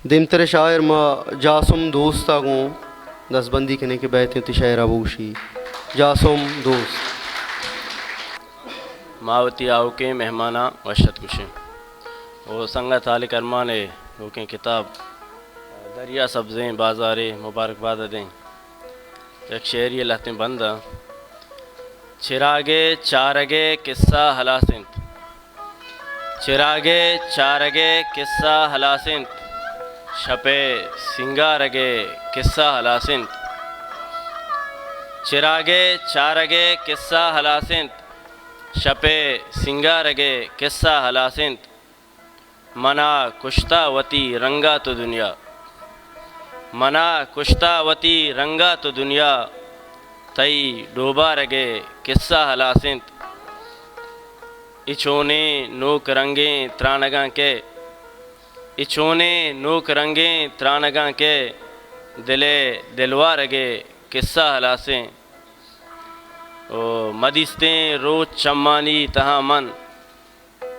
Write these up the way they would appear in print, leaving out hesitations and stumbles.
دمتر شاعر ما جاسم دوستا گوں دس بندی کنے کے بیتیں تی شاعر ابوشی جاسم دوست ماوتی آو کے مہمانہ وشت کشیں وہ سنگا تالک ارمانے وہ کے کتاب دریا سبزیں بازارے مبارکباد دیں ایک شعری اللہ تیں بندہ چراغے چارگے قصہ ہلاسنت چراغے چارگے قصہ ہلاسنت شپے سنگارگے قصہ ہلاسنت چراغے چارگے قصہ ہلاسنت شپے سنگارگے قصہ ہلاسنت منا کشتا وتی رنگا تو دنیا منا کشتا وتی رنگا تو دنیا تئی ڈوبا رگے قصہ ہلاسنت اچھونے نوک رنگیں ترانگاں کے اچھونے نوک رنگیں ترانگاں کے دلے دلوا رگے قصہ ہلاسیں او مدیستیں روز چمانی تہاں من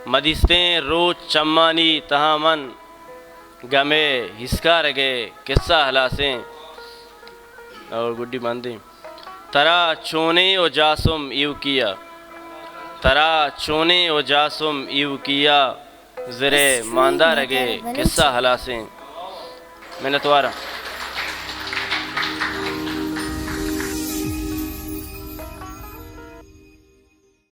مدیستیں روز چمانی تہاں من گمے ہسکا رگے قصہ ہلاسیں اور گڈی بندی ترا چونے و جاسم ایو کیا ترا چونے و جاسم ایو کیا زرے ماندہ رگے قصہ ہلاسیں محنت وارا